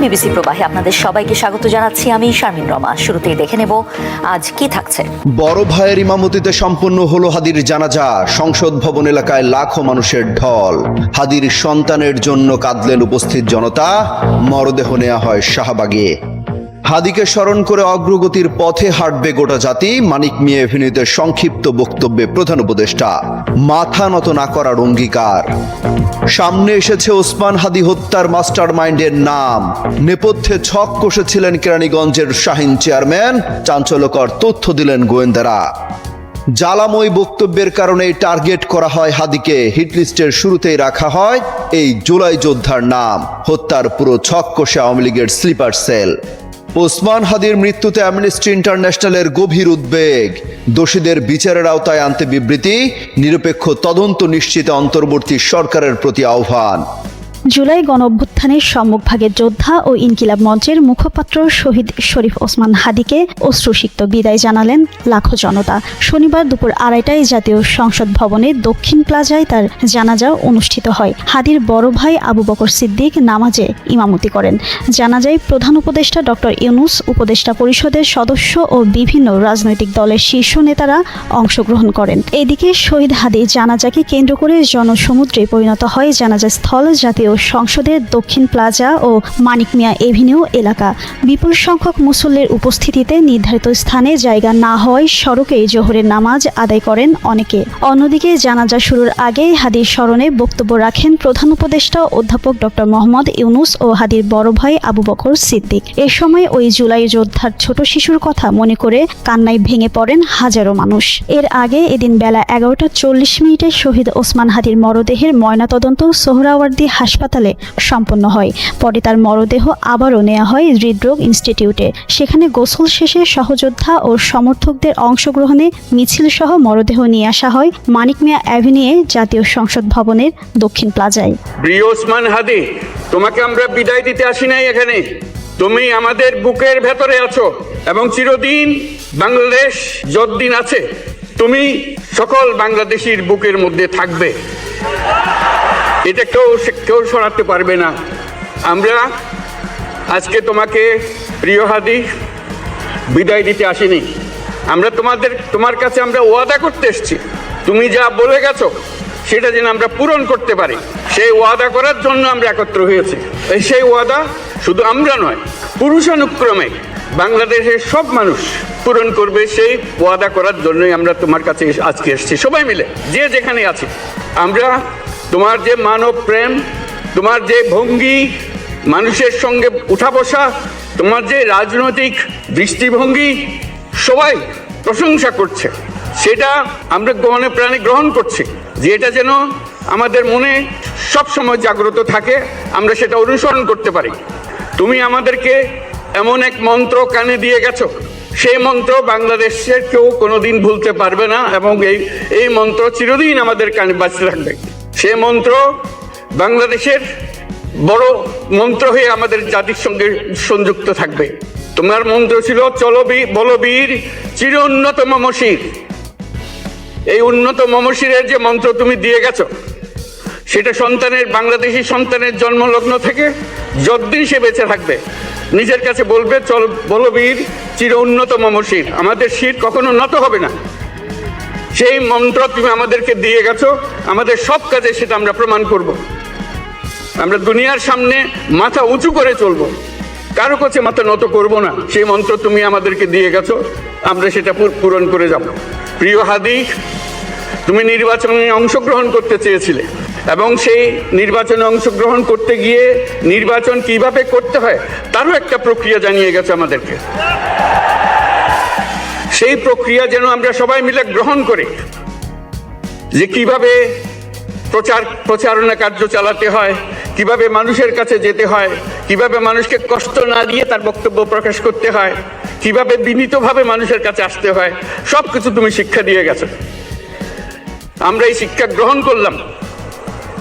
BBC প্রবাহে আপনাদের সবাইকে স্বাগত জানাচ্ছি। আমি শারমিন রমা। শুরুতেই দেখে নেব আজ কি থাকছে। বড় ভাইয়ের ইমামতিতে সম্পন্ন হলো হাদির জানাজা। সংসদ ভবন এলাকায় লাখো মানুষের ঢল। হাদির সন্তানের জন্য কাঁদলেন উপস্থিত জনতা। মরদেহ নেওয়া হয় শাহবাগে। হাদিকে স্মরণ করে অগ্রগতির পথে হাঁটবে গোটা জাতি। মানিক মিয়া এভিনিউতে সংক্ষিপ্ত বক্তব্যে প্রধান উপদেষ্টা মাথা নত না করার অঙ্গীকার। সামনে এসেছে ওসমান হাদি হত্যার মাস্টার মাইন্ডের নাম। নেপথ্যে ছক কষেছিলেন কেরানীগঞ্জের শাহিন চেয়ারম্যান। চাঞ্চল্যকর তথ্য দিলেন গোয়েন্দারা। জ্বালাময় বক্তব্যের কারণে টার্গেট করা হয় হাদিকে। হিটলিস্টের শুরুতেই রাখা হয় এই জুলাই যোদ্ধার নাম। হত্যার পুরো ছক কষে আওয়ামী লীগের স্লিপার সেল। ওসমান হাদির মৃত্যুতে অ্যামনেস্টি ইন্টারন্যাশনালের গভীর উদ্বেগ। দোষীদের বিচারের আওতায় আনতে বিবৃতি। নিরপেক্ষ তদন্ত নিশ্চিতে অন্তর্বর্তী সরকারের প্রতি আহ্বান। জুলাই গণঅভ্যুত্থানের সম্মুখভাগের যোদ্ধা ও ইনকিলাব মঞ্চের মুখপাত্র শহীদ শরীফ ওসমান হাদিকে অশ্রুসিক্ত বিদায় জানালেন লাখো জনতা। শনিবার দুপুর 2:30টায় জাতীয় সংসদ ভবনের দক্ষিণ প্লাজায় তার জানাজা অনুষ্ঠিত হয়। হাদির বড় ভাই আবু বকর সিদ্দিক নামাজে ইমামতি করেন। জানাজায় প্রধান উপদেষ্টা ডক্টর ইউনূস, উপদেষ্টা পরিষদের সদস্য ও বিভিন্ন রাজনৈতিক দলের শীর্ষ নেতারা অংশগ্রহণ করেন। এদিকে শহীদ হাদির জানাজাকে কেন্দ্র করে জনসমুদ্রে পরিণত হয় জানাজা স্থল জাতীয় সংসদের দক্ষিণ প্লাজা ও মানিক মিয়া এভিনিউ এলাকা। বিপুল সংখ্যক মুসল্লির উপস্থিতিতে নির্ধারিত স্থানে জায়গা না হওয়ায় সড়কে জোহরের নামাজ আদায় করেন অনেকে। অন্যদিকে জানাজা শুরুর আগে হাদির স্মরণে বক্তব্য রাখেন প্রধান উপদেষ্টা অধ্যাপক ডক্টর মোহাম্মদ ইউনূস ও হাদির বড় ভাই আবু বকর সিদ্দিক। এ সময় ওই জুলাই যোদ্ধার ছোট শিশুর কথা মনে করে কান্নায় ভেঙে পড়েন হাজারো মানুষ। এর আগে এদিন বেলা 11:40 শহীদ ওসমান হাদির মরদেহের ময়নাতদন্ত সোহরাওয়ার্দী হাসপাতালে সম্পন্ন হয়। পরে তার মরদেহ আবারও নেওয়া হয় হৃদরোগ ইনস্টিটিউটে। সেখানে গোসল শেষে সহযোদ্ধা ও সমর্থকদের অংশগ্রহণে মিছিল সহ মরদেহ নিয়ে আসা হয় মানিক মিয়া অ্যাভিনিউয়ে জাতীয় সংসদ ভবনের দক্ষিণ প্লাজায়। প্রিয় ওসমান হাদি, তোমাকে আমরা বিদায় দিতে আসি নাই এখানে। তুমি আমাদের বুকের ভেতরে আছো এবং চিরদিন বাংলাদেশ যতদিন আছে তুমি সকল বাংলাদেশির বুকের মধ্যে থাকবে। এটা কেউ সরাতে পারবে না। আমরা আজকে তোমাকে প্রিয় হাদি বিদায় দিতে আসিনি। আমরা তোমার কাছে আমরা ওয়াদা করতে এসেছি। তুমি যা বলে গেছো সেটা যেন আমরা পূরণ করতে পারি, সেই ওয়াদা করার জন্য আমরা একত্র হয়েছি। সেই ওয়াদা শুধু আমরা নয়, পুরুষানুক্রমে বাংলাদেশের সব মানুষ পূরণ করবে। সেই ওয়াদা করার জন্যই আমরা তোমার কাছে আজকে এসেছি, সবাই মিলে যে যেখানে আছি। আমরা তোমার যে মানব প্রেম, তোমার যে ভঙ্গি, মানুষের সঙ্গে উঠা বসা, তোমার যে রাজনৈতিক দৃষ্টিভঙ্গি, সবাই প্রশংসা করছে। সেটা আমরা মনে প্রাণে গ্রহণ করছি, যে এটা যেন আমাদের মনে সব সময় জাগ্রত থাকে, আমরা সেটা অনুসরণ করতে পারি। তুমি আমাদেরকে এমন এক মন্ত্র কানে দিয়ে গেছো, সেই মন্ত্র বাংলাদেশের কেউ কোনোদিন ভুলতে পারবে না এবং এই মন্ত্র চিরদিন আমাদের কানে বাঁচতে থাকবে। সে মন্ত্র বাংলাদেশের বড় মন্ত্র হয়ে আমাদের জাতির সঙ্গে সংযুক্ত থাকবে। তোমার মন্ত্র ছিল বলবীর চির উন্নত মমশির। এই উন্নত মমশিরের যে মন্ত্র তুমি দিয়ে গেছো, সেটা বাংলাদেশি সন্তানের জন্মলগ্ন থেকে যতদিন সে বেঁচে থাকবে নিজের কাছে বলবে, বলবীর চির উন্নত মমশির, আমাদের শির কখনো নত হবে না। সেই মন্ত্র তুমি আমাদেরকে দিয়ে গেছো, আমাদের সব কাজে সেটা আমরা প্রমাণ করব। আমরা দুনিয়ার সামনে মাথা উঁচু করে চলবো, কারো কাছে মাথা নত করব না। সেই মন্ত্র তুমি আমাদেরকে দিয়ে গেছো, আমরা সেটা পূরণ করে যাব। প্রিয় হাদি, তুমি নির্বাচনে অংশগ্রহণ করতে চেয়েছিলে এবং সেই নির্বাচনে অংশগ্রহণ করতে গিয়ে নির্বাচন কিভাবে করতে হয় তারও একটা প্রক্রিয়া জানিয়ে গেছে আমাদেরকে। সেই প্রক্রিয়া যেন আমরা সবাই মিলে গ্রহণ করি, যে কিভাবে প্রচারণা কার্য চালাতে হয়, কিভাবে মানুষের কাছে যেতে হয়, কিভাবে মানুষকে কষ্ট না দিয়ে তার বক্তব্য প্রকাশ করতে হয়, কিভাবে বিনীতভাবে মানুষের কাছে আসতে হয়, সব কিছু তুমি শিক্ষা দিয়ে গেছো। আমরা এই শিক্ষা গ্রহণ করলাম,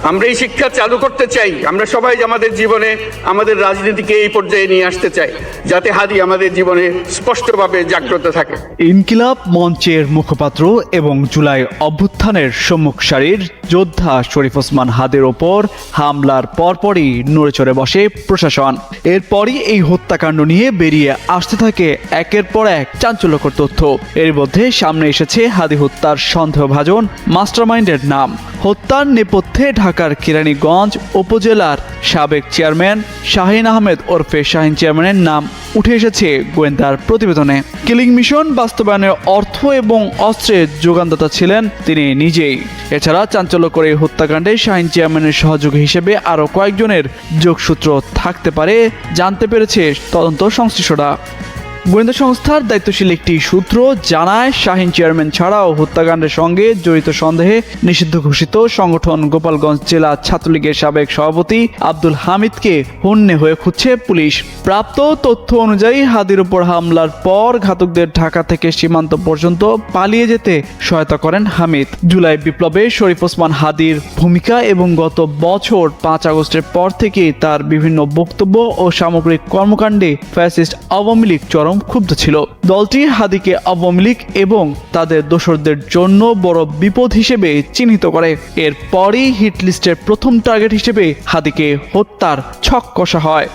আমরা এই শিক্ষা চালু করতে চাই। আমরা সবাই আমাদের জীবনে আমাদের রাজনীতিকে এই পর্যায়ে নিয়ে আসতে চাই, যাতে হাদি আমাদের জীবনে স্পষ্টভাবে জাগ্রত থাকে। ইনকিলাব মঞ্চের মুখপাত্র এবং জুলাই অভ্যুত্থানের সম্মুখ সারির যোদ্ধা শরীফ ওসমান হাদির ওপর হামলার পরপরই নড়েচড়ে বসে প্রশাসন। এরপরই এই হত্যাকাণ্ড নিয়ে বেরিয়ে আসতে থাকে একের পর এক চাঞ্চল্যকর তথ্য। এর মধ্যে সামনে এসেছে হাদি হত্যার সন্দেহভাজন মাস্টারমাইন্ডের নাম। হত্যার নেপথ্যে ঢাকার কেরানীগঞ্জ উপজেলার সাবেক চেয়ারম্যান শাহিন আহমেদ ওরফে শাহিন চেয়ারম্যানের নাম উঠে এসেছে গোয়েন্দার প্রতিবেদনে। কিলিং মিশন বাস্তবায়নের অর্থ এবং অস্ত্রের যোগানদাতা ছিলেন তিনি নিজেই। এছাড়া চাঞ্চল্যকর এই হত্যাকাণ্ডে শাহিন চেয়ারম্যানের সহযোগী হিসেবে আরও কয়েকজনের যোগসূত্র থাকতে পারে জানতে পেরেছে তদন্ত সংশ্লিষ্টরা। গোয়েন্দা সংস্থার দায়িত্বশীল একটি সূত্র জানায়, শাহিন চেয়ারম্যান ছাড়াও হত্যাকাণ্ডের সঙ্গে জড়িত সন্দেহে নিষিদ্ধ ঘোষিত সংগঠন গোপালগঞ্জ জেলা ছাত্রলীগের সাবেক সভাপতি আব্দুল হামিদকে হন্যে হয়ে খুঁজছে পুলিশ। প্রাপ্ত তথ্য অনুযায়ী হাদির উপর হামলার পর ঘাতকদের ঢাকা থেকে সীমান্ত পর্যন্ত পালিয়ে যেতে সহায়তা করেন হামিদ। জুলাই বিপ্লবে শরীফ ওসমান হাদির ভূমিকা এবং গত বছর 5 আগস্টের পর থেকে তার বিভিন্ন বক্তব্য ও সামগ্রিক কর্মকাণ্ডে ফ্যাসিস্ট আওয়ামী লীগ চরম ক্ষুব্ধ ছিল। দলটি হাদিকে আওয়ামী লীগ এবং তাদের দোসরদের জন্য বড় বিপদ হিসেবে চিহ্নিত করে। এরপরই হিট লিস্টের প্রথম টার্গেট হিসেবে হাদিকে হত্যার ছক কষা হয়।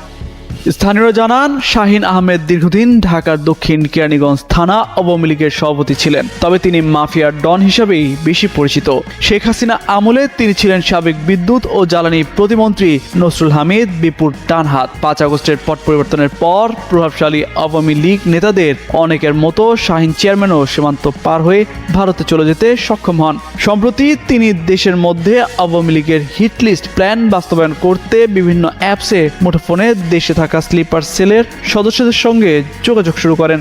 স্থানীয়রা জানান, শাহিন আহমেদ দীর্ঘদিন ঢাকার দক্ষিণ কেরানীগঞ্জ থানা আওয়ামী লীগের সভাপতি ছিলেন, তবে তিনি মাফিয়ার ডন হিসেবেই বেশি পরিচিত। শেখ হাসিনা আমলে তিনি ছিলেন সাবেক বিদ্যুৎ ও জ্বালানি প্রতিমন্ত্রী নসরুল হামিদ বিপুর ডানহাত। 5 আগস্টের পট পরিবর্তনের পর প্রভাবশালী আওয়ামী লীগ নেতাদের অনেকের মতো শাহিন চেয়ারম্যানও সীমান্ত পার হয়ে ভারতে চলে যেতে সক্ষম হন। সম্প্রতি তিনি দেশের মধ্যে আওয়ামী লীগের হিট লিস্ট প্ল্যান বাস্তবায়ন করতে বিভিন্ন অ্যাপসে মুঠোফোনে দেশে থাকা স্লিপার সেলের সদস্যদের সঙ্গে যোগাযোগ শুরু করেন।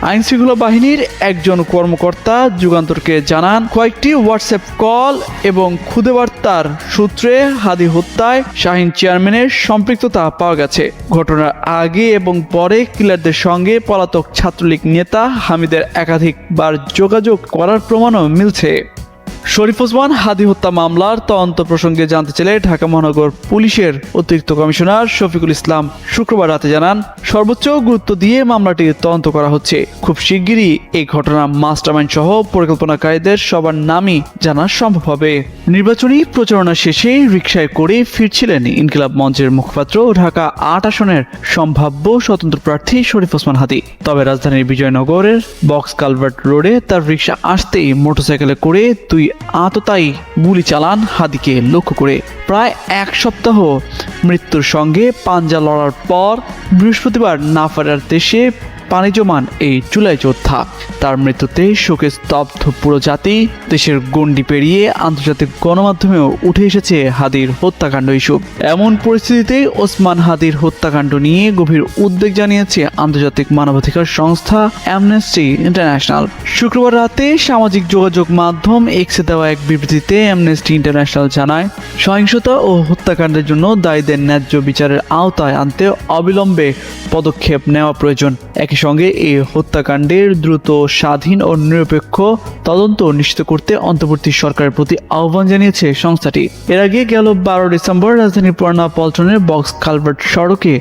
আইনশৃঙ্খলা বাহিনীর একজন কর্মকর্তা যুগান্তরকে জানান, কয়েকটি হোয়াটসঅ্যাপ কল এবং খুদে বার্তার সূত্রে হাদি হত্যায় শাহিন চেয়ারম্যানের সম্পৃক্ততা পাওয়া গেছে। ঘটনার আগে এবং পরে কিলারদের সঙ্গে পলাতক ছাত্রলীগ নেতা হামিদের একাধিকবার যোগাযোগ করার প্রমাণও মিলছে। শরীফ ওসমান হাদি হত্যা মামলার তদন্ত প্রসঙ্গে জানতে চাইলে ঢাকা মহানগর পুলিশের অতিরিক্ত কমিশনার শফিকুল ইসলাম শুক্রবার রাতে জানান, সর্বোচ্চ গুরুত্ব দিয়ে মামলাটি তদন্ত করা হচ্ছে। খুব শিগগিরই এই ঘটনা মাস্টারমাইন্ড সহ পরিকল্পনাকারীদের সবার নামই জানা সম্ভব হবে। নির্বাচনী প্রচারণা শেষে রিকশায় করে ফিরছিলেন ইনকিলাব মঞ্চের মুখপাত্র ঢাকা 8 আসনের সম্ভাব্য স্বতন্ত্র প্রার্থী শরীফ ওসমান হাদি। তবে রাজধানীর বিজয়নগরের বক্স কালভার্ট রোডে তার রিকশা আসতেই মোটরসাইকেলে করে 2 আততায়ী গুলি চালান হাদিকে লক্ষ্য করে। প্রায় 1 সপ্তাহ মৃত্যুর সঙ্গে পাঞ্জা লড়ার পর বৃহস্পতিবার না ফেরার দেশে পানি জমান এই জুলাই যোদ্ধা। তার মৃত্যুতে শোকে স্তব্ধ পুরো জাতি। দেশের গণ্ডি পেরিয়ে আন্তর্জাতিক গণমাধ্যমেও উঠে এসেছে হাদির হত্যাকাণ্ড ইস্যু। এমন পরিস্থিতিতে ওসমান হাদির হত্যাকাণ্ড নিয়ে গভীর উদ্বেগ জানিয়েছে আন্তর্জাতিক মানবাধিকার সংস্থা অ্যামনেস্টি ইন্টারন্যাশনাল। শুক্রবার রাতে সামাজিক যোগাযোগ মাধ্যম এক্সে দেওয়া এক বিবৃতিতে অ্যামনেস্টি ইন্টারন্যাশনাল জানায়, সহিংসতা ও হত্যাকাণ্ডের জন্য দায়ীদের ন্যায্য বিচারের আওতায় আনতে অবিলম্বে পদক্ষেপ নেওয়া প্রয়োজন। একই সঙ্গে এই হত্যাকাণ্ডের দ্রুত, স্বাধীন ও নিরপেক্ষ তদন্ত নিশ্চিত করতে অন্তর্বর্তী সরকারের প্রতি আহ্বান জানিয়েছে সংস্থাটি। এর আগে গেল 12 ডিসেম্বর রাজধানীর পুরানা পল্টনের বক্স কালভার্ট সড়কে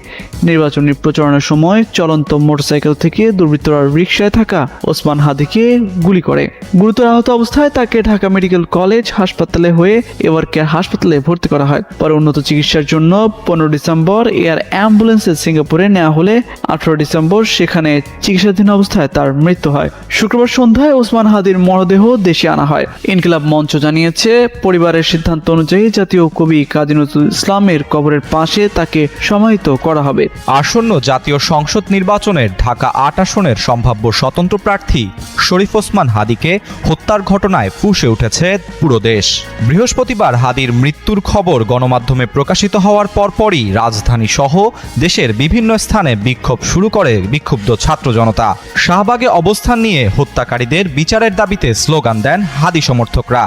নির্বাচনী প্রচারণার সময় চলন্ত মোটরসাইকেল থেকে দুর্বৃত্তরা রিকশায় থাকা ওসমান হাদিকে গুলি করে। গুরুতর আহত অবস্থায় তাকে ঢাকা মেডিকেল কলেজ হাসপাতালে হয়ে এভার কেয়ার হাসপাতালে ভর্তি করা হয়। পরে উন্নত চিকিৎসার জন্য 15 ডিসেম্বর এয়ার অ্যাম্বুলেন্সে সিঙ্গাপুরে নেওয়া হলে 18 ডিসেম্বর সেখানে চিকিৎসাধীন অবস্থায় তার মৃত্যু হয়। শুক্রবার সন্ধ্যায় ওসমান হাদির মরদেহ দেশে আনা হয়। ইনকিলাব মঞ্চ জানিয়েছে, পরিবারের সিদ্ধান্ত অনুযায়ী জাতীয় কবি কাজী নজরুল ইসলামের কবরের পাশে তাকে সমাহিত করা হবে। আসন্ন জাতীয় সংসদ নির্বাচনের ঢাকা 8 আসনের সম্ভাব্য স্বতন্ত্র প্রার্থী শরীফ ওসমান হাদিকে হত্যার ঘটনায় ফুঁসে উঠেছে পুরো দেশ। বৃহস্পতিবার হাদির মৃত্যুর খবর গণমাধ্যমে প্রকাশিত হওয়ার পরপরই রাজধানী সহ দেশের বিভিন্ন স্থানে বিক্ষোভ শুরু করে বিক্ষুব্ধ ছাত্র জনতা। শাহবাগে অবস্থান নিয়ে হত্যাকারীদের বিচারের দাবিতে স্লোগান দেন হাদি সমর্থকরা।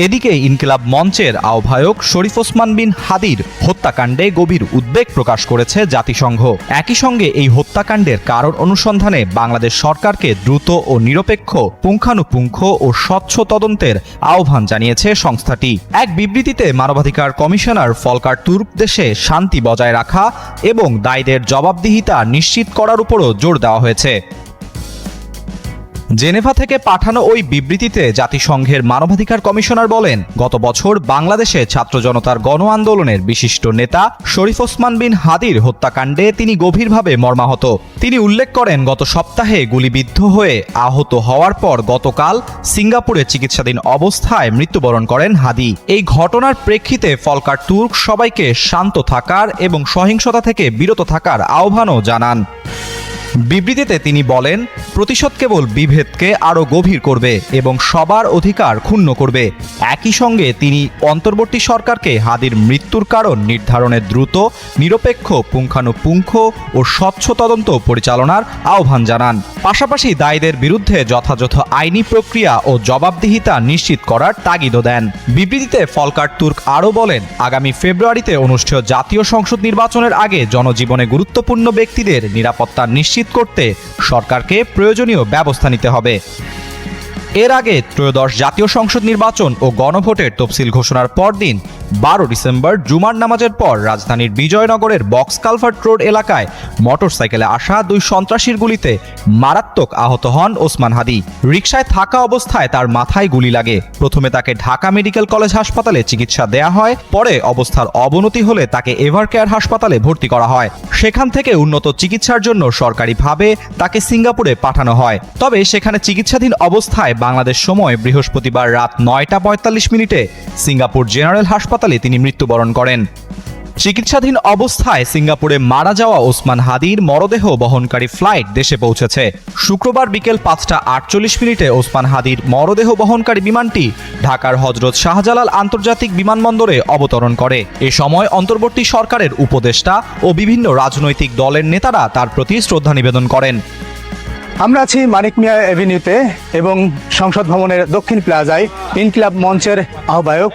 এদিকে ইনকিলাব মঞ্চের আহ্বায়ক শরীফ ওসমান বিন হাদির হত্যাকাণ্ডে গভীর উদ্বেগ প্রকাশ করেছে জাতিসংঘ। একই সঙ্গে এই হত্যাকাণ্ডের কারণ অনুসন্ধানে বাংলাদেশ সরকারকে দ্রুত ও নিরপেক্ষ, পুঙ্খানুপুঙ্খ ও স্বচ্ছ তদন্তের আহ্বান জানিয়েছে সংস্থাটি। এক বিবৃতিতে মানবাধিকার কমিশনার ফলকার তুর্ক দেশে শান্তি বজায় রাখা এবং দায়ীদের জবাবদিহিতা নিশ্চিত করার উপরও জোর দেওয়া হয়েছে। জেনেভা থেকে পাঠানো ওই বিবৃতিতে জাতিসংঘের মানবাধিকার কমিশনার বলেন, গত বছর বাংলাদেশে ছাত্র জনতার গণ আন্দোলনের বিশিষ্ট নেতা শরীফ ওসমান বিন হাদির হত্যাকাণ্ডে তিনি গভীরভাবে মর্মাহত। তিনি উল্লেখ করেন, গত সপ্তাহে গুলিবিদ্ধ হয়ে আহত হওয়ার পর গতকাল সিঙ্গাপুরে চিকিৎসাধীন অবস্থায় মৃত্যুবরণ করেন হাদি। এই ঘটনার প্রেক্ষিতে ফলকার তুর্ক সবাইকে শান্ত থাকার এবং সহিংসতা থেকে বিরত থাকার আহ্বানও জানান। বিবৃতিতে তিনি বলেন, প্রতিশোধ কেবল বিভেদকে আরও গভীর করবে এবং সবার অধিকার ক্ষুণ্ণ করবে। একই সঙ্গে তিনি অন্তর্বর্তী সরকারকে হাদির মৃত্যুর কারণ নির্ধারণে দ্রুত, নিরপেক্ষ, পুঙ্খানুপুঙ্খ ও স্বচ্ছ তদন্ত পরিচালনার আহ্বান জানান। পাশাপাশি দায়ীদের বিরুদ্ধে যথাযথ আইনি প্রক্রিয়া ও জবাবদিহিতা নিশ্চিত করার তাগিদও দেন। বিবৃতিতে ফলকার তুর্ক আরও বলেন, আগামী ফেব্রুয়ারিতে অনুষ্ঠেয় জাতীয় সংসদ নির্বাচনের আগে জনজীবনে গুরুত্বপূর্ণ ব্যক্তিদের নিরাপত্তা নিশ্চিত করতে সরকারকে প্রয়োজনীয় ব্যবস্থা নিতে হবে। এর আগে ত্রয়োদশ জাতীয় সংসদ নির্বাচন ও গণভোটের তফসিল ঘোষণার পরদিন 12 ডিসেম্বর জুমার নামাজের পর রাজধানীর বিজয়নগরের বক্স কালভার্ট রোড এলাকায় মোটরসাইকেলে আসা 2 সন্ত্রাসীর গুলিতে মারাত্মক আহত হন ওসমান হাদি। রিকশায় থাকা অবস্থায় তার মাথায় গুলি লাগে। প্রথমে তাকে ঢাকা মেডিকেল কলেজ হাসপাতালে চিকিৎসা দেয়া হয়, পরে অবস্থার অবনতি হলে তাকে এভারকেয়ার হাসপাতালে ভর্তি করা হয়। সেখান থেকে উন্নত চিকিৎসার জন্য সরকারিভাবে তাকে সিঙ্গাপুরে পাঠানো হয়। তবে সেখানে চিকিৎসাধীন অবস্থায় বাংলাদেশ সময় বৃহস্পতিবার রাত 9টা 45 সিঙ্গাপুর জেনারেল হাসপাতালে তিনি মৃত্যুবরণ করেন। চিকিৎসাধীন অবস্থায় সিঙ্গাপুরে মারা যাওয়া ওসমান হাদির মরদেহ বহনকারী ফ্লাইট দেশে পৌঁছেছে। শুক্রবার বিকেল 5টা 48 ওসমান হাদির মরদেহ বহনকারী বিমানটি ঢাকার হযরত শাহজালাল আন্তর্জাতিক বিমানবন্দরে অবতরণ করে। এ সময় অন্তর্বর্তী সরকারের উপদেষ্টা ও বিভিন্ন রাজনৈতিক দলের নেতারা তার প্রতি শ্রদ্ধা নিবেদন করেন। আমরা আছি মানিক মিয়া এভিনিউতে এবং সংসদ ভবনের দক্ষিণ প্লাজায় ইনকিলাব মঞ্চের আহ্বায়ক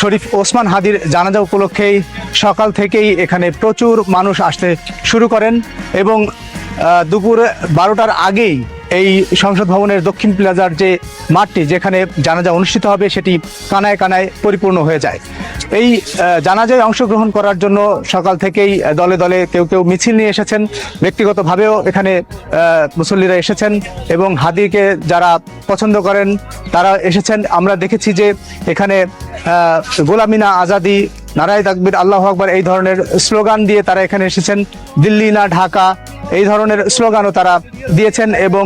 শরীফ ওসমান হাদির জানাজা উপলক্ষেই সকাল থেকেই এখানে প্রচুর মানুষ আসতে শুরু করেন এবং দুপুর 12টার আগেই এই সংসদ ভবনের দক্ষিণ প্লাজার যে মাঠটি যেখানে জানাজা অনুষ্ঠিত হবে সেটি কানায় কানায় পরিপূর্ণ হয়ে যায়। এই জানাজায় অংশগ্রহণ করার জন্য সকাল থেকেই দলে দলে কেউ কেউ মিছিল নিয়ে এসেছেন, ব্যক্তিগতভাবেও এখানে মুসল্লিরা এসেছেন এবং হাদিকে যারা পছন্দ করেন তারা এসেছেন। আমরা দেখেছি যে এখানে গোলামি না আজাদি, নারায়ে তাকবীর, আল্লাহু আকবার এই ধরনের স্লোগান দিয়ে তারা এখানে এসেছেন। দিল্লি না ঢাকা এই ধরনের স্লোগানও তারা দিয়েছেন এবং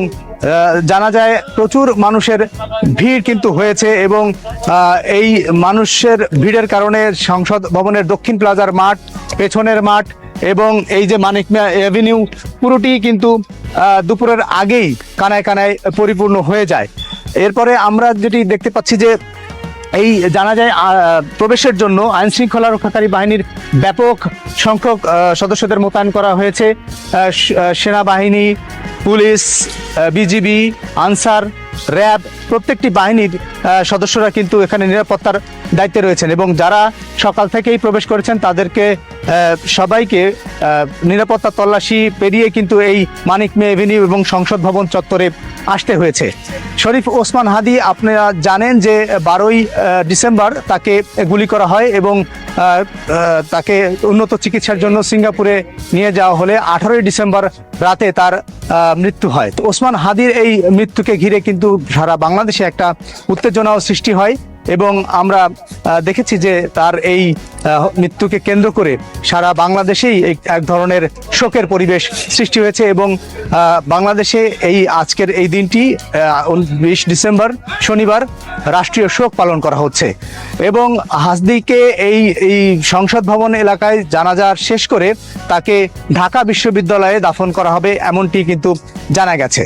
জানাজায় প্রচুর মানুষের ভিড় কিন্তু হয়েছে এবং এই মানুষের ভিড়ের কারণে সংসদ ভবনের দক্ষিণ প্লাজার মাঠ, পেছনের মাঠ এবং এই যে মানিক মিয়া এভিনিউ পুরোটি কিন্তু দুপুরের আগেই কানায় কানায় পরিপূর্ণ হয়ে যায়। এরপরে আমরা যেটি দেখতে পাচ্ছি যে এই জানাজায় প্রবেশের জন্য আইন শৃঙ্খলা রক্ষাকারী বাহিনীর ব্যাপক সংখ্যক সদস্যদের মোতায়েন করা হয়েছে। সেনাবাহিনী, পুলিশ, বিজিবি, আনসার, র্যাব প্রত্যেকটি বাহিনীর সদস্যরা কিন্তু এখানে নিরাপত্তার দায়িত্বে রয়েছেন এবং যারা সকাল থেকেই প্রবেশ করেছেন তাদেরকে সবাইকে নিরাপত্তা তল্লাশি পেরিয়ে কিন্তু এই মানিক মিয়া এভিনিউ এবং সংসদ ভবন চত্বরে আসতে হয়েছে। শরীফ ওসমান হাদি আপনারা জানেন যে 12ই ডিসেম্বর তাকে গুলি করা হয় এবং তাকে উন্নত চিকিৎসার জন্য সিঙ্গাপুরে নিয়ে যাওয়া হলে 18ই ডিসেম্বর রাতে তার মৃত্যু হয়। তো ওসমান হাদির এই মৃত্যুকে ঘিরে কিন্তু সারা বাংলাদেশে একটা উত্তেজনাও সৃষ্টি হয় এবং আমরা দেখেছি যে তার এই মৃত্যুকে কেন্দ্র করে সারা বাংলাদেশেই এক ধরনের শোকের পরিবেশ সৃষ্টি হয়েছে এবং বাংলাদেশে এই আজকের এই দিনটি 20 ডিসেম্বর শনিবার রাষ্ট্রীয় শোক পালন করা হচ্ছে এবং হাদিকে এই সংসদ ভবন এলাকায় জানাজা শেষ করে তাকে ঢাকা বিশ্ববিদ্যালয়ে দাফন করা হবে এমনটি কিন্তু জানা গেছে।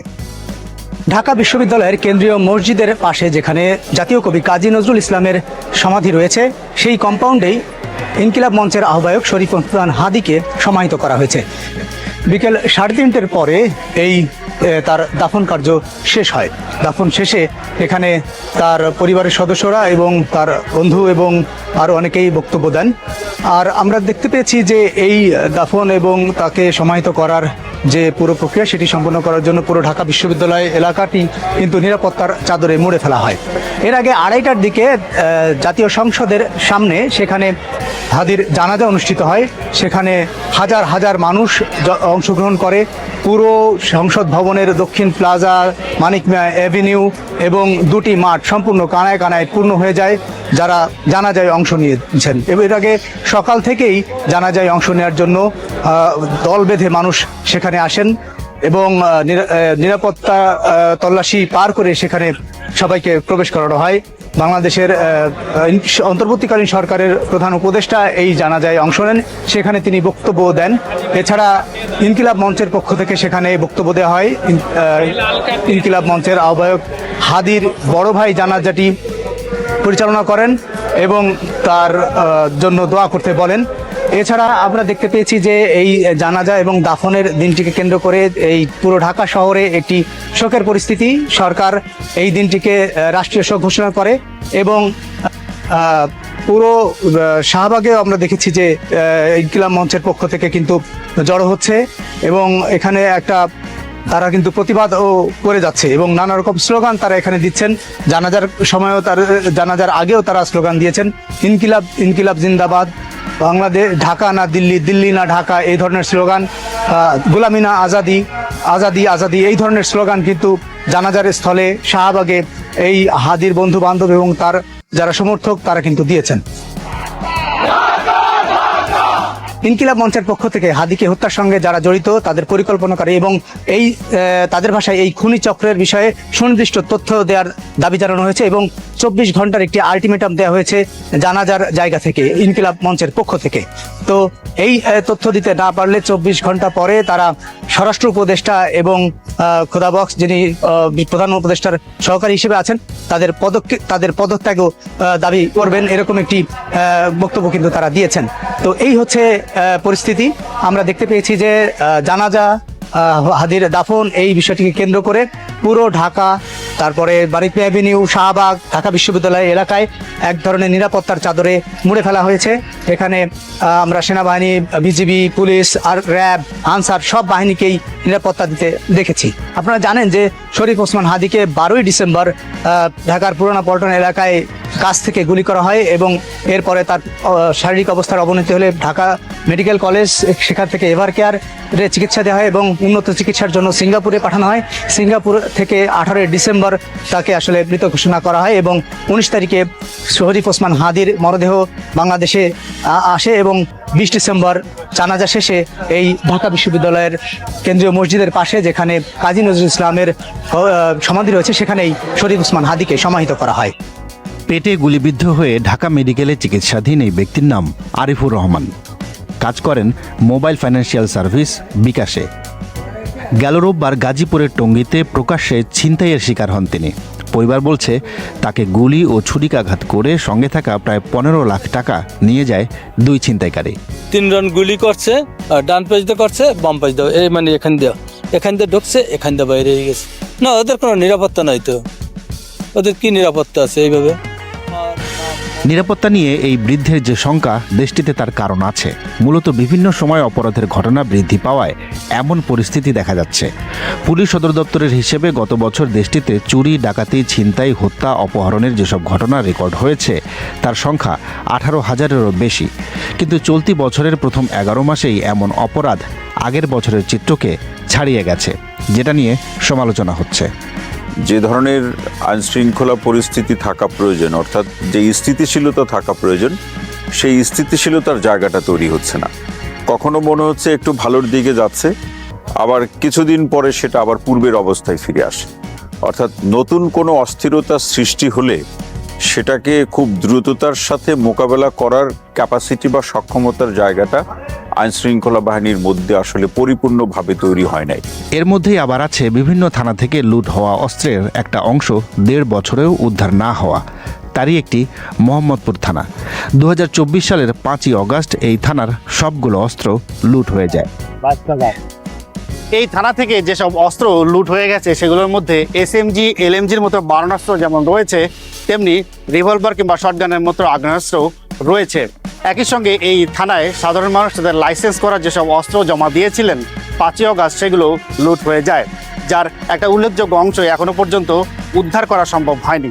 ঢাকা বিশ্ববিদ্যালয়ের কেন্দ্রীয় মসজিদের পাশে যেখানে জাতীয় কবি কাজী নজরুল ইসলামের সমাধি রয়েছে সেই কম্পাউন্ডেই ইনকিলাব মঞ্চের আহ্বায়ক শরীফ ওসমান হাদিকে সমাহিত করা হয়েছে। বিকেল 3:30 পরে এই তার দাফন কার্য শেষ হয়। দাফন শেষে এখানে তার পরিবারের সদস্যরা এবং তার বন্ধু এবং আরও অনেকেই বক্তব্য দেন। আর আমরা দেখতে পেয়েছি যে এই দাফন এবং তাকে সমাহিত করার যে পুরো প্রক্রিয়া সেটি সম্পন্ন করার জন্য পুরো ঢাকা বিশ্ববিদ্যালয় এলাকাটি কিন্তু নিরাপত্তার চাদরে মুড়ে ফেলা হয়। এর আগে 2:30টার দিকে জাতীয় সংসদের সামনে সেখানে হাদির জানাজা অনুষ্ঠিত হয়। সেখানে হাজার হাজার মানুষ অংশগ্রহণ করে পুরো সংসদ ভবনের দক্ষিণ প্লাজা, মানিক মিয়া অ্যাভিনিউ এবং দুটি মাঠ সম্পূর্ণ কানায় কানায় পূর্ণ হয়ে যায় যারা জানাজায় অংশ নিয়েছেন। এর আগে সকাল থেকেই জানাজায় অংশ নেওয়ার জন্য দল বেঁধে মানুষ সেখানে আসেন এবং নিরাপত্তা তল্লাশি পার করে সেখানে সবাইকে প্রবেশ করানো হয়। বাংলাদেশের অন্তর্বর্তীকালীন সরকারের প্রধান উপদেষ্টা এই জানাজায় অংশ নেন, সেখানে তিনি বক্তব্য দেন। এছাড়া ইনকিলাব মঞ্চের পক্ষ থেকে সেখানে বক্তব্য দেওয়া হয়। ইনকিলাব মঞ্চের আহ্বায়ক হাদির বড় ভাই জানাজাটি পরিচালনা করেন এবং তার জন্য দোয়া করতে বলেন। এছাড়া আমরা দেখতে পেয়েছি যে এই জানাজা এবং দাফনের দিনটিকে কেন্দ্র করে এই পুরো ঢাকা শহরে একটি শোকের পরিস্থিতি। সরকার এই দিনটিকে রাষ্ট্রীয় শোক ঘোষণা করে এবং পুরো শাহবাগেও আমরা দেখেছি যে ইনকিলাব মঞ্চের পক্ষ থেকে কিন্তু জড়ো হচ্ছে এবং এখানে একটা তারা কিন্তু প্রতিবাদও করে যাচ্ছে এবং নানা রকম স্লোগান তারা এখানে দিচ্ছেন। জানাজার সময়ও জানাজার আগেও তারা স্লোগান দিয়েছেন, ইনকিলাব ইনকিলাব জিন্দাবাদ, বাংলাদেশ, ঢাকা না দিল্লি, দিল্লি না ঢাকা, এই ধরনের স্লোগান, গোলামি না আজাদি, আজাদি আজাদি, এই ধরনের স্লোগান কিন্তু জানাজার স্থলে শাহবাগে এই হাদির বন্ধু বান্ধব এবং তার যারা সমর্থক তারা কিন্তু দিয়েছেন। ইনকিলাব মঞ্চের পক্ষ থেকে হাদিকে হত্যার সঙ্গে যারা জড়িত তাদের পরিকল্পনাকারী এবং এই তাদের ভাষায় এই খুনি চক্রের বিষয়ে সুনির্দিষ্ট তথ্য দেওয়ার দাবি জানানো হয়েছে এবং 24 ঘন্টার একটি আলটিমেটাম দেওয়া হয়েছে জানাজার জায়গা থেকে, ইনকিলাব মঞ্চের পক্ষ থেকে। তো এই তথ্য দিতে না পারলে 24 ঘন্টা পরে তারা স্বরাষ্ট্র উপদেষ্টা এবং খোদাবক্স যিনি প্রধান উপদেষ্টার সহকারী হিসেবে আছেন তাদের পদত্যাগও দাবি করবেন, এরকম একটি বক্তব্য কিন্তু তারা দিয়েছেন। তো এই হচ্ছে পরিস্থিতি। আমরা দেখতে পেয়েছি যে জানাজা, হাদির দাফন, এই বিষয়টিকে কেন্দ্র করে পুরো ঢাকা, তারপরে মানিক মিয়া অ্যাভিনিউ, শাহবাগ, ঢাকা বিশ্ববিদ্যালয় এলাকায় এক ধরনের নিরাপত্তার চাদরে মুড়ে ফেলা হয়েছে। এখানে আমরা সেনাবাহিনী, বিজিবি, পুলিশ আর র্যাব, আনসার সব বাহিনীকেই নিরাপত্তা দিতে দেখেছি। আপনারা জানেন যে শরীফ ওসমান হাদিকে 12ই ডিসেম্বর ঢাকার পুরানা পল্টন এলাকায় কাছ থেকে গুলি করা হয় এবং এরপরে তার শারীরিক অবস্থার অবনতি হলে ঢাকা মেডিকেল কলেজ, সেখান থেকে এভার কেয়ারে চিকিৎসা দেওয়া হয় এবং উন্নত চিকিৎসার জন্য সিঙ্গাপুরে পাঠানো হয়। সিঙ্গাপুর থেকে 18 ডিসেম্বর তাকে আসলে মৃত ঘোষণা করা হয় এবং 19 তারিখে শরীফ ওসমান হাদির মরদেহ বাংলাদেশে আসে এবং 20 ডিসেম্বর জানাজা শেষে এই ঢাকা বিশ্ববিদ্যালয়ের কেন্দ্রীয় মসজিদের পাশে যেখানে কাজী নজরুল ইসলামের সমাধি রয়েছে সেখানেই শরীফ ওসমান হাদিকে সমাহিত করা হয়। পেটে গুলিবিদ্ধ হয়ে ঢাকা মেডিকেলে চিকিৎসাধীন এই ব্যক্তির নাম আরিফুর রহমান। কাজ করেন মোবাইল ফাইন্যান্সিয়াল সার্ভিস বিকাশে। গেল রোববার গাজীপুরের টঙ্গীতে প্রকাশ্যে ছিনতাইয়ের শিকার হন তিনি। পরিবার বলছে তাকে গুলি ও ছুরিকাঘাত করে সঙ্গে থাকা প্রায় 15 লাখ টাকা নিয়ে যায় দুই ছিনতাইকারী। 3 রাউন্ড গুলি করছে, ডান পাশ দিয়ে করছে, বাম পাশ দিয়ে, এই মানে এখান দিয়ে ঢুকছে, এখান দিয়ে বাইরে গেছে। না, ওদের কোনো নিরাপত্তা নাই তো, ওদের কি নিরাপত্তা আছে এইভাবে? নিরাপত্তা নিয়ে এই বৃদ্ধের যে শঙ্কা, দেশটিতে তার কারণ আছে। মূলত বিভিন্ন সময় অপরাধের ঘটনা বৃদ্ধি পাওয়ায় এমন পরিস্থিতি দেখা যাচ্ছে। পুলিশ সদর দপ্তরের হিসেবে গত বছর দেশটিতে চুরি, ডাকাতি, ছিনতাই, হত্যা, অপহরণের যেসব ঘটনা রেকর্ড হয়েছে তার সংখ্যা 18,000-এরও বেশি। কিন্তু চলতি বছরের প্রথম 11 মাসেই এমন অপরাধ আগের বছরের চিত্রকে ছাড়িয়ে গেছে, যেটা নিয়ে সমালোচনা হচ্ছে। যে ধরনের আইনশৃঙ্খলা পরিস্থিতি থাকা প্রয়োজন, অর্থাৎ যে স্থিতিশীলতা থাকা প্রয়োজন, সেই স্থিতিশীলতার জায়গাটা তৈরি হচ্ছে না। কখনো মনে হচ্ছে একটু ভালোর দিকে যাচ্ছে, আবার কিছুদিন পরে সেটা আবার পূর্বের অবস্থায় ফিরে আসে। অর্থাৎ নতুন কোনো অস্থিরতা সৃষ্টি হলে সেটাকে খুব দ্রুততার সাথে মোকাবেলা করার ক্যাপাসিটি বা সক্ষমতার জায়গাটা আইনশৃঙ্খলা বাহিনীর মধ্যে আসলে পরিপূর্ণভাবে তৈরি হয় নাই। এর মধ্যেই আবার আছে বিভিন্ন থানা থেকে লুট হওয়া অস্ত্রের একটা অংশ 1.5 বছরেও উদ্ধার না হওয়া। তারই একটি মোহাম্মদপুর থানা। 2024 সালের 5ই অগাস্ট এই থানার সবগুলো অস্ত্র লুট হয়ে যায়। এই থানা থেকে যেসব অস্ত্র লুট হয়ে গেছে সেগুলোর মধ্যে SMG, LMGর মতো মারণাস্ত্র যেমন রয়েছে, তেমনি রিভলভার কিংবা শটগানের মতো আগ্নেয়াস্ত্র রয়েছে। একই সঙ্গে এই থানায় সাধারণ মানুষ তাদের লাইসেন্স করা যেসব অস্ত্র জমা দিয়েছিলেন 5ই অগাস্ট, সেগুলো লুট হয়ে যায়, যার একটা উল্লেখযোগ্য অংশ এখনো পর্যন্ত উদ্ধার করা সম্ভব হয়নি।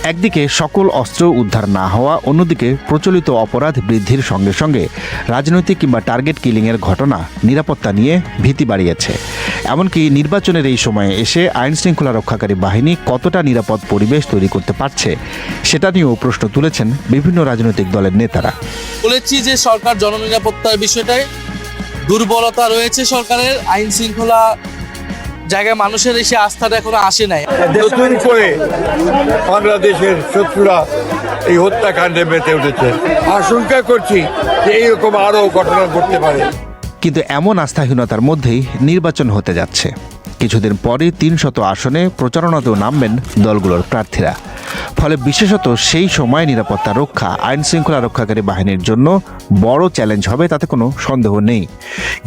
একদিকে সকল অস্ত্র উদ্ধার না হওয়া, অন্যদিকে প্রচলিত অপরাধ বৃদ্ধির সঙ্গে সঙ্গে রাজনৈতিক কিংবা টার্গেট কিলিংয়ের ঘটনা নিরাপত্তা নিয়ে ভীতি বাড়িয়েছে। এমনকি নির্বাচনের এই সময়ে এসে আইন শৃঙ্খলা রক্ষাকারী বাহিনী কতটা নিরাপদ পরিবেশ তৈরি করতে পারছে সেটা নিয়েও প্রশ্ন তুলেছেন বিভিন্ন রাজনৈতিক দলের নেতারা। বলেছি যে সরকার জননিরাপত্তার বিষয়টায় দুর্বলতা রয়েছে, সরকারের আইন শৃঙ্খলা জায়গায় মানুষের এসে আস্থাটা এখনো আসে নাই। নতুন করে বাংলাদেশের শত্রুরা এই হত্যাকাণ্ডে মেতে উঠেছে। আশঙ্কা করছি যে এইরকম আরো ঘটনা ঘটতে পারে। কিন্তু এমন আস্থাহীনতার মধ্যেই নির্বাচন হতে যাচ্ছে। কিছুদিন পরই ৩০০ আসনে প্রচারণাতেও নামবেন দলগুলোর প্রার্থীরা। ফলে বিশেষত সেই সময় নিরাপত্তা রক্ষা আইন শৃঙ্খলা রক্ষাকারী বাহিনীর জন্য বড় চ্যালেঞ্জ হবে, তাতে কোনো সন্দেহ নেই।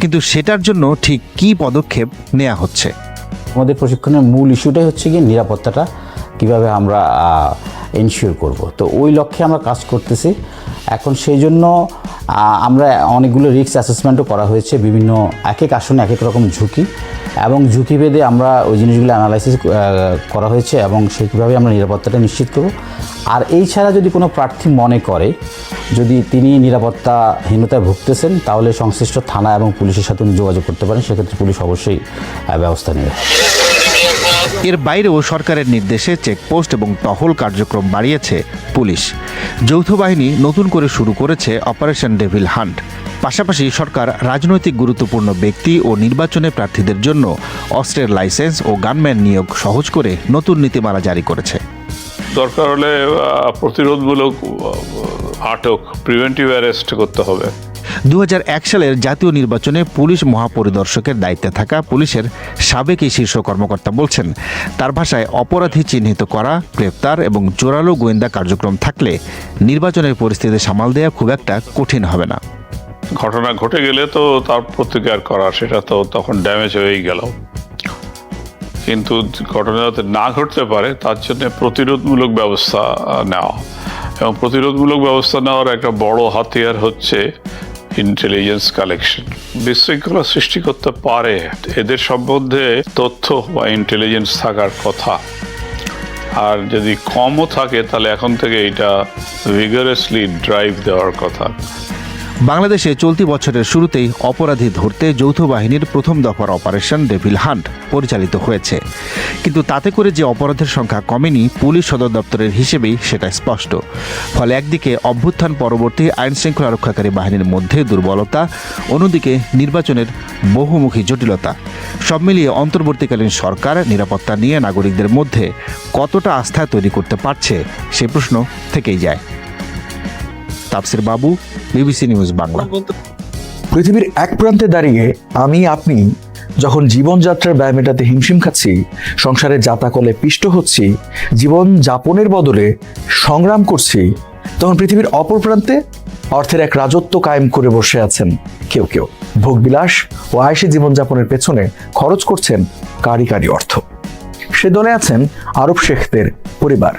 কিন্তু সেটার জন্য ঠিক কী পদক্ষেপ নেওয়া হচ্ছে? আমাদের প্রশিক্ষণের মূল ইস্যুটাই হচ্ছে কি নিরাপত্তাটা কিভাবে আমরা এনশিওর করব। তো ওই লক্ষ্যে আমরা কাজ করতেছি। এখন সেই জন্য আমরা অনেকগুলো রিস্ক অ্যাসেসমেন্টও করা হয়েছে, বিভিন্ন এক এক আসনে এক এক রকম ঝুঁকি, এবং ঝুঁকি ভেদে আমরা ওই জিনিসগুলো অ্যানালাইসিস করা হয়েছে এবং সেইভাবে আমরা নিরাপত্তাটা নিশ্চিত করব। আর এই ছাড়া যদি কোনো প্রার্থী মনে করে যদি তিনি নিরাপত্তাহীনতায় ভুগতেছেন, তাহলে সংশ্লিষ্ট থানা এবং পুলিশের সাথে উনি যোগাযোগ করতে পারেন, সেক্ষেত্রে পুলিশ অবশ্যই ব্যবস্থা নেবে। এর বাইরেও সরকারের নির্দেশে চেকপোস্ট এবং টহল কার্যক্রম বাড়িয়েছে পুলিশ। যৌথ বাহিনী নতুন করে শুরু করেছে অপারেশন ডেভিল হান্ট। পাশাপাশি সরকার রাজনৈতিক গুরুত্বপূর্ণ ব্যক্তি ও নির্বাচনে প্রার্থীদের জন্য অস্ত্রের লাইসেন্স ও গানম্যান নিয়োগ সহজ করে নতুন নীতিমালা জারি করেছে। দরকার হলে প্রতিরোধমূলক আটক, প্রিভেন্টিভ অ্যারেস্ট করতে হবে। 2001 সালের জাতীয় নির্বাচনে পুলিশ মহাপরিদর্শকের দায়িত্বে থাকা পুলিশের সাবেক এই শীর্ষ কর্মকর্তা বলছেন, তার ভাষায় অপরাধী চিহ্নিত করা, গ্রেপ্তার এবং জোরালো গোয়েন্দা কার্যক্রম থাকলে নির্বাচনের পরিস্থিতি সামাল দেওয়া খুব একটা কঠিন হবে না। ঘটনা ঘটে গেলে তো তার প্রতিকার করা, সেটা তো তখন ড্যামেজ হয়েই গেল। কিন্তু ঘটনা যাতে না ঘটতে পারে তার জন্য প্রতিরোধমূলক ব্যবস্থা নেওয়া, এবং প্রতিরোধমূলক ব্যবস্থা নেওয়ার একটা বড় হাতিয়ার হচ্ছে ইন্টেলিজেন্স কালেকশন। বিশৃঙ্খলা সৃষ্টি করতে পারে, এদের সম্বন্ধে তথ্য বা ইন্টেলিজেন্স থাকার কথা। আর যদি কমও থাকে তাহলে এখন থেকে এটা ভিগারাসলি ড্রাইভ দেওয়ার কথা। বাংলাদেশে চলতি বছরের শুরুতেই অপরাধী ধরতে যৌথ বাহিনীর প্রথম দফার অপারেশন ডেভিল হান্ট পরিচালিত হয়েছে। কিন্তু তাতে করে যে অপরাধের সংখ্যা কমেনি পুলিশ সদর দপ্তরের হিসেবেই সেটা স্পষ্ট। ফলে একদিকে অভ্যুত্থান পরবর্তী আইন শৃঙ্খলা রক্ষাকারী বাহিনীর মধ্যে দুর্বলতা, অন্যদিকে নির্বাচনের বহুমুখী জটিলতা। সব মিলিয়ে অন্তর্বর্তীকালীন সরকার নিরাপত্তা নিয়ে নাগরিকদের মধ্যে কতটা আস্থা তৈরি করতে পারছে সে প্রশ্ন থেকেই যায়। তাফসির বাবু, বিবিসি নিউজ বাংলা। পৃথিবীর এক প্রান্তে দাঁড়িয়ে আপনি যখন জীবনযাত্রার ব্যয় মেটাতে হিমশিম খাচ্ছি, সংসারের জাতাকলে পিষ্ট হচ্ছি, জীবন যাপনের বদলে সংগ্রাম করছি, তখন পৃথিবীর অপর প্রান্তে অর্থের এক রাজত্ব কায়েম করে বসে আছেন কেউ কেউ। ভোগবিলাস ও আয়েশি জীবনযাপনের পেছনে খরচ করছেন কারি কারি অর্থ। সে দলে আছেন আরব শেখদের পরিবার।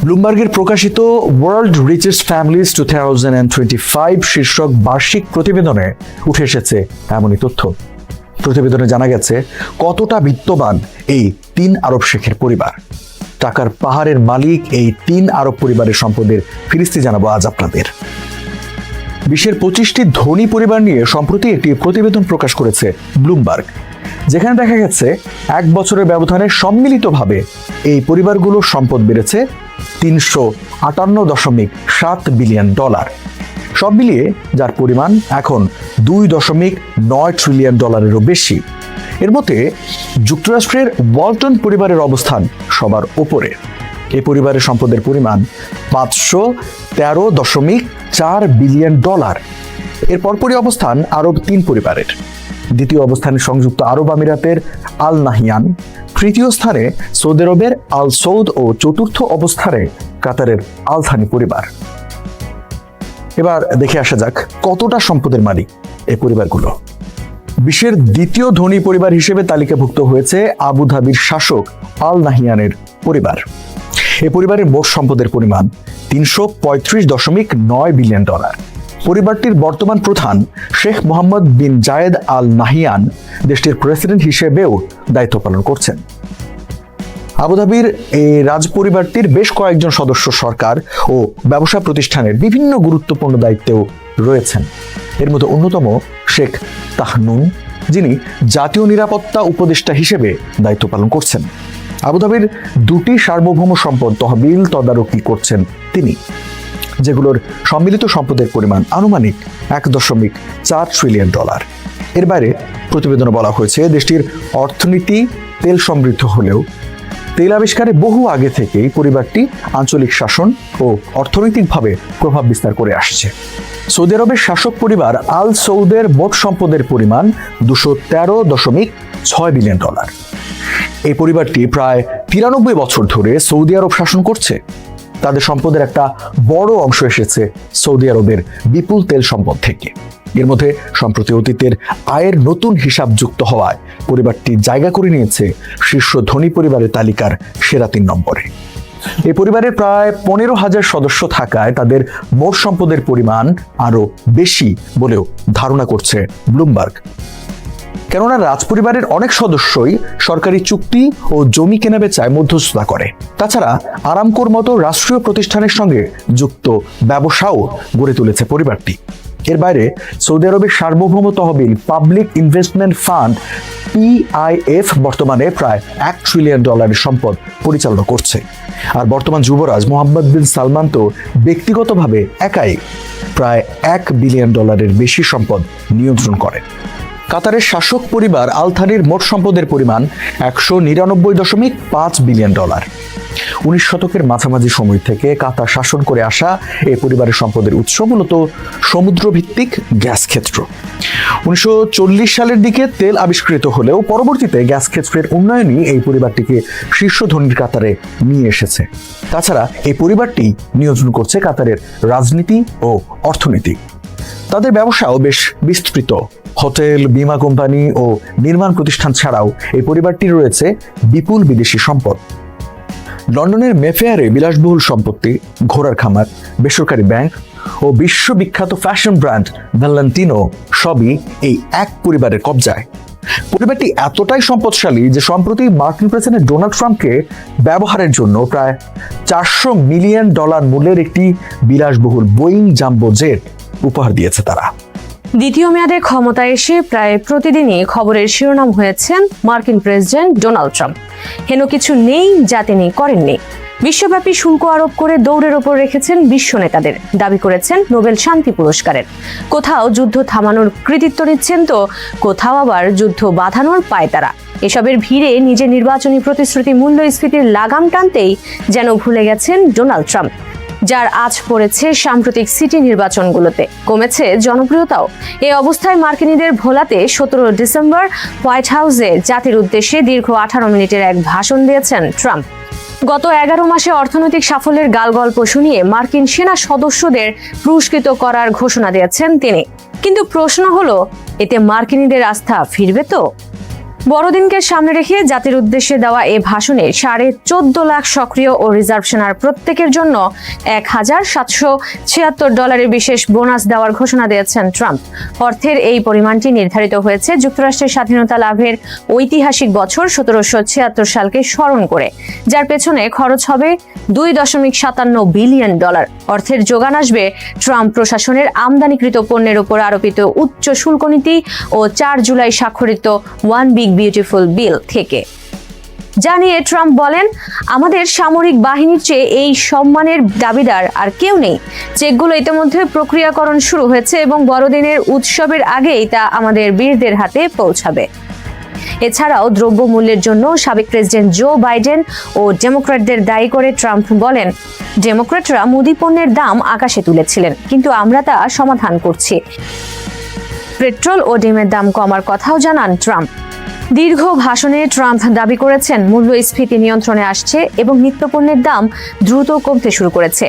ব্লুমবার্গের প্রকাশিত ওয়ার্ল্ড রিচেস্ট ফ্যামিলিজ 2025 শীর্ষক বার্ষিক প্রতিবেদনে উঠে এসেছে এমনই তথ্য। প্রতিবেদনে জানা গেছে কতটা বিত্তবান এই 3 আরব শেখের পরিবার। টাকার পাহাড়ের মালিক এই 3 আরব পরিবারের সম্পদের ফিরিস্তি জানাবো আজ আপনাদের। বিশ্বের 25টি ধনী পরিবার নিয়ে সম্প্রতি একটি প্রতিবেদন প্রকাশ করেছে ব্লুমবার্গ, যেখানে দেখা গেছে 1 বছরের ব্যবধানে সম্মিলিতভাবে এই পরিবারগুলোর সম্পদ বেড়েছে $358.7 বিলিয়ন। সব মিলিয়ে যার পরিমাণ এখন $2.9 ট্রিলিয়নেরও বেশি। এর মধ্যে যুক্তরাষ্ট্রের ওয়ালটন পরিবারের অবস্থান সবার ওপরে। এই পরিবারের সম্পদের পরিমাণ $513.4 বিলিয়ন। এর পরপরই অবস্থান আরব 3 পরিবারের। দ্বিতীয় অবস্থানে সংযুক্ত আরব আমিরাতের আল নাহিয়ান, তৃতীয় স্থানে সৌদি আরবের আল সৌদ ও চতুর্থ অবস্থানে কাতারের আল থানি পরিবার। এবার দেখে আসা যাক কতটা সম্পদের মালিক এই পরিবারগুলো। বিশ্বের দ্বিতীয় ধনী পরিবার হিসেবে তালিকাভুক্ত হয়েছে আবুধাবির শাসক আল নাহিয়ানের পরিবার। এই পরিবারের মোট সম্পদের পরিমাণ $335.9 বিলিয়ন। পরিবারটির বর্তমান প্রধান শেখ মোহাম্মদ বিন জায়েদ আল নাহিয়ান দেশটির প্রেসিডেন্ট হিসেবেও দায়িত্ব পালন করছেন। আবুধাবির এই রাজ পরিবারটির বেশ কয়েকজন সদস্য সরকার ও ব্যবসা প্রতিষ্ঠানের বিভিন্ন গুরুত্বপূর্ণ দায়িত্বেও রয়েছেন। এর মধ্যে অন্যতম শেখ তাহনুন, যিনি জাতীয় নিরাপত্তা উপদেষ্টা হিসেবে দায়িত্ব পালন করছেন। আবুধাবির দুটি সার্বভৌম সম্পদ তহবিল তদারকি করছেন তিনি, যেগুলোর সম্মিলিত সম্পদের পরিমাণ আনুমানিক $1.4 ট্রিলিয়ন। এর বাইরে প্রতিবেদনে বলা হয়েছে, দেশটির অর্থনীতি তেল সমৃদ্ধ হলেও তেল আবিষ্কারে বহু আগে থেকেই পরিবারটি আঞ্চলিক শাসন ও অর্থনৈতিকভাবে প্রভাব বিস্তার করে আসছে। সৌদি আরবের শাসক পরিবার আল সৌদের মোট সম্পদের পরিমাণ $213.6 বিলিয়ন। এই পরিবারটি প্রায় 93 বছর ধরে সৌদি আরব শাসন করছে। তাদের সম্পদের একটা বড় অংশ এসেছে সৌদি আরবের বিপুল তেল সম্পদ থেকে। এর মধ্যে সম্প্রতি অতীতের আয়ের নতুন হিসাব যুক্ত হওয়ায় পরিবারটি জায়গা করে নিয়েছে শীর্ষ ধনী পরিবারের তালিকার সেরা 3 নম্বরে। এই পরিবারের প্রায় 15,000 সদস্য থাকায় তাদের মোট সম্পদের পরিমাণ আরো বেশি বলেও ধারণা করছে ব্লুমবার্গ। কেননা রাজপরিবারের অনেক সদস্যই সরকারি চুক্তি ও জমি কেনাবেচায় মধ্যস্থতা করে। তাছাড়া আরামকোর মতো রাষ্ট্রীয় প্রতিষ্ঠানের সঙ্গে যুক্ত ব্যবসাও গড়ে তুলেছে পরিবারটি। এর বাইরে সৌদি আরবের সার্বভৌম তহবিল পাবলিক ইনভেস্টমেন্ট ফান্ড PIF বর্তমানে প্রায় $1 ট্রিলিয়ন সম্পদ পরিচালনা করছে। আর বর্তমান যুবরাজ মোহাম্মদ বিন সালমান তো ব্যক্তিগতভাবে একাই প্রায় $1 বিলিয়ন বেশি সম্পদ নিয়ন্ত্রণ করেন। কাতারের শাসক পরিবার আল থানির মোট সম্পদের পরিমাণ $199.5 বিলিয়ন। 19 শতকের মাঝামাঝি সময় থেকে কাতার শাসন করে আসা এই পরিবারের সম্পদের উৎস মূলত সমুদ্রভিত্তিক গ্যাস ক্ষেত্র। 1940 সালের দিকে তেল আবিষ্কৃত হলেও পরবর্তীতে গ্যাস ক্ষেত্রের উন্নয়নই এই পরিবারটিকে শীর্ষ ধনীর কাতারে নিয়ে এসেছে। তাছাড়া এই পরিবারটি নিয়ন্ত্রণ করছে কাতারের রাজনীতি ও অর্থনীতি। তাদের ব্যবসাও বেশ বিস্তৃত। হোটেল, বীমা কোম্পানি ও নির্মাণ প্রতিষ্ঠান ছাড়াও এই পরিবারটির রয়েছে বিপুল বিদেশি সম্পদ। লন্ডনের মেফেয়ারে বিলাসবহুল সম্পত্তি, ঘোড়ার খামার, বেসরকারি ব্যাংক ও বিশ্ববিখ্যাত ফ্যাশন ব্র্যান্ড ভ্যালেন্টিনো সবই এই এক পরিবারের কবজায়। পরিবারটি এতটাই সম্পদশালী যে সম্প্রতি মার্কিন প্রেসিডেন্ট ডোনাল্ড ট্রাম্পকে ব্যবহারের জন্য প্রায় $400 মিলিয়ন মূল্যের একটি বিলাসবহুল বোয়িং জাম্বো জেট উপহার দিয়েছে তারা। দ্বিতীয় মেয়াদে ক্ষমতায় এসে প্রায় প্রতিদিনই খবরের শিরোনাম হয়েছেন মার্কিন প্রেসিডেন্ট ডোনাল্ড ট্রাম্প। হেন কিছু নেই যা তিনি করেননি। বিশ্বব্যাপী শুল্ক আরোপ করে দৌড়ের ওপর রেখেছেন বিশ্ব নেতাদের, দাবি করেছেন নোবেল শান্তি পুরস্কারের। কোথাও যুদ্ধ থামানোর কৃতিত্ব নিচ্ছেন তো কোথাও আবার যুদ্ধ বাঁধানোর পায়তারা। এসবের ভিড়ে নিজের নির্বাচনী প্রতিশ্রুতি মূল্যস্ফীতির লাগাম টানতেই যেন ভুলে গেছেন ডোনাল্ড ট্রাম্প, যার আঁচ পড়েছে সাম্প্রতিক সিটি নির্বাচনগুলোতে, কমেছে জনপ্রিয়তাও। এই অবস্থায় মার্কিনীদের ভোলাতে 17 ডিসেম্বর হোয়াইট হাউসে জাতির উদ্দেশ্যে দীর্ঘ 18 মিনিটের এক ভাষণ দিয়েছেন ট্রাম্প। গত 11 মাসে অর্থনৈতিক সাফল্যের গালগল্প শুনিয়ে মার্কিন সেনা সদস্যদের পুরস্কৃত করার ঘোষণা দিয়েছেন তিনি। কিন্তু প্রশ্ন হলো, এতে মার্কিনীদের আস্থা ফিরবে তো? বড়দিনকে সামনে রেখে জাতির উদ্দেশ্যে দেওয়া এ ভাষণে $14.5 লাখ সক্রিয় ও রিজার্ভ সেনার প্রত্যেকের জন্য $1,776 বিশেষ বোনাস দেওয়ার ঘোষণা দিয়েছেন ট্রাম্প। অর্থের এই পরিমাণটি নির্ধারিত হয়েছে যুক্তরাষ্ট্রের স্বাধীনতা লাভের ঐতিহাসিক বছর 1776 সালকে স্মরণ করে, যার পেছনে খরচ হবে $2.57 বিলিয়ন। অর্থের যোগান আসবে ট্রাম্প প্রশাসনের আমদানিকৃত পণ্যের উপর আরোপিত উচ্চ শুল্ক নীতি ও 4 জুলাই স্বাক্ষরিত ওয়ান বিগ বিউটিফুল বিল থেকে। জানিয়ে ট্রাম্প বলেন, আমাদের সামরিক বাহিনীর চেয়ে এই সম্মানের দাবিদার আর কেউ নেই। চেকগুলো ইতিমধ্যে প্রক্রিয়াকরণ শুরু হয়েছে এবং বড়দিনের উৎসবের আগেই তা আমাদের বীরদের হাতে পৌঁছাবে। এছাড়াও দ্রব্যমূল্যের জন্য সাবেক প্রেসিডেন্ট জো বাইডেন ও ডেমোক্র্যাটদের দায়ী করে ট্রাম্প বলেন, ডেমোক্র্যাটরা মুদি পণ্যের দাম আকাশে তুলেছিলেন, কিন্তু আমরা তা সমাধান করছি। পেট্রোল ও ডিমের দাম কমার কথাও জানান ট্রাম্প। দীর্ঘ ভাষণে ট্রাম্প দাবি করেছেন মূল্যস্ফীতি নিয়ন্ত্রণে আসছে এবং নিত্যপণ্যের দাম দ্রুত কমতে শুরু করেছে।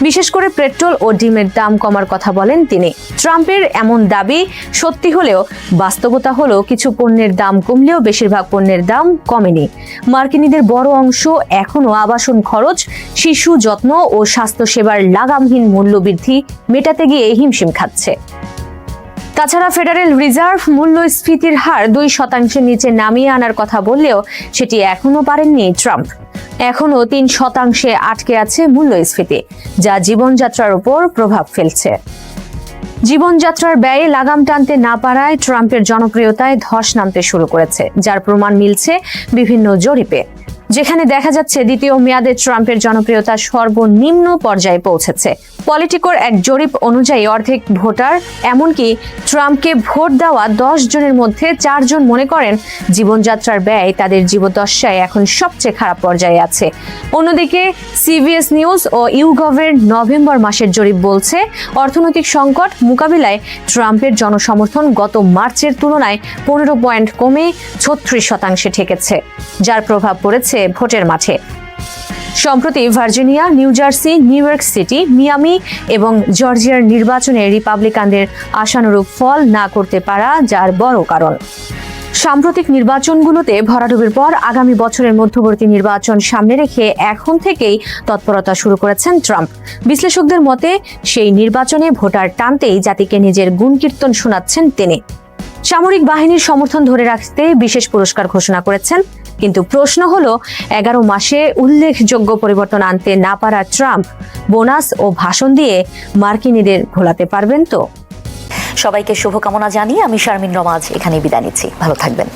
বিশেষ করে পেট্রোল ও ডিমের দাম কমার কথা বলেন তিনি। ট্রাম্পের এমন দাবি সত্যি হলেও বাস্তবতা হলো কিছু পণ্যের দাম কমলেও বেশিরভাগ পণ্যের দাম কমেনি। মার্কিনীদের বড় অংশ এখনো আবাসন খরচ, শিশু যত্ন ও স্বাস্থ্যসেবার লাগামহীন মূল্যবৃদ্ধি মেটাতে গিয়ে হিমশিম খাচ্ছে। তাছাড়া ফেডারেল রিজার্ভ মূল্যস্ফীতির হার 2% নিচে নামিয়ে আনার কথা বললেও সেটি এখনো পারেননি ট্রাম্প। এখনো 3% আটকে আছে মূল্যস্ফীতি, যা জীবনযাত্রার উপর প্রভাব ফেলছে। জীবনযাত্রার ব্যয়ে লাগাম টানতে না পারায় ট্রাম্পের জনপ্রিয়তায় ধস নামতে শুরু করেছে, যার প্রমাণ মিলছে বিভিন্ন জরিপে, যেখানে দেখা যাচ্ছে দ্বিতীয় মেয়াদে ট্রাম্পের জনপ্রিয়তা সর্বনিম্ন পর্যায়ে পৌঁছেছে। পলিটিকোর এক জরিপ অনুযায়ী অর্ধেক ভোটার, এমনকি ট্রাম্পকে ভোট দেওয়া 10 জনের মধ্যে 4 জন মনে করেন জীবনযাত্রার ব্যয় তাদের জীবদ্দশায় এখন সবচেয়ে খারাপ পর্যায়ে আছে। অন্যদিকে সিবিএস নিউজ ও ইউগভের নভেম্বর মাসের জরিপ বলছে অর্থনৈতিক সংকট মোকাবিলায় ট্রাম্পের জনসমর্থন গত মার্চের তুলনায় 15 পয়েন্ট কমে 36% ঠেকেছে, যার প্রভাব পড়েছে ভোটের মাঠে। সম্প্রতি Virginia, new jersey, new York city, Miami এবং জর্জিয়ার নির্বাচনে রিপাবলিকানদের আশানুরূপ ফল না করতে পারা যার বড় কারণ। সাম্প্রতিক নির্বাচনগুলোতে ভরাডুবির পর আগামী বছরের মধ্যবর্তী নির্বাচন সামনে রেখে এখন থেকেই তৎপরতা শুরু করেছেন ট্রাম্প। বিশ্লেষকদের মতে সেই নির্বাচনে ভোটার টানতেই জাতিকে নিজের গুণকীর্তন শোনাচ্ছেন তিনি। সামরিক বাহিনীর সমর্থন ধরে রাখতে বিশেষ পুরস্কার ঘোষণা করেছেন, কিন্তু প্রশ্ন হলো 11 মাসে উল্লেখযোগ্য পরিবর্তন আনতে না পারা ট্রাম্প বোনাস ও ভাষণ দিয়ে মার্কিনীদের ভোলাতে পারবেন তো? সবাইকে শুভকামনা জানিয়ে আমি শারমিন রমা আজ এখানেই বিদায় নিচ্ছি। ভালো থাকবেন।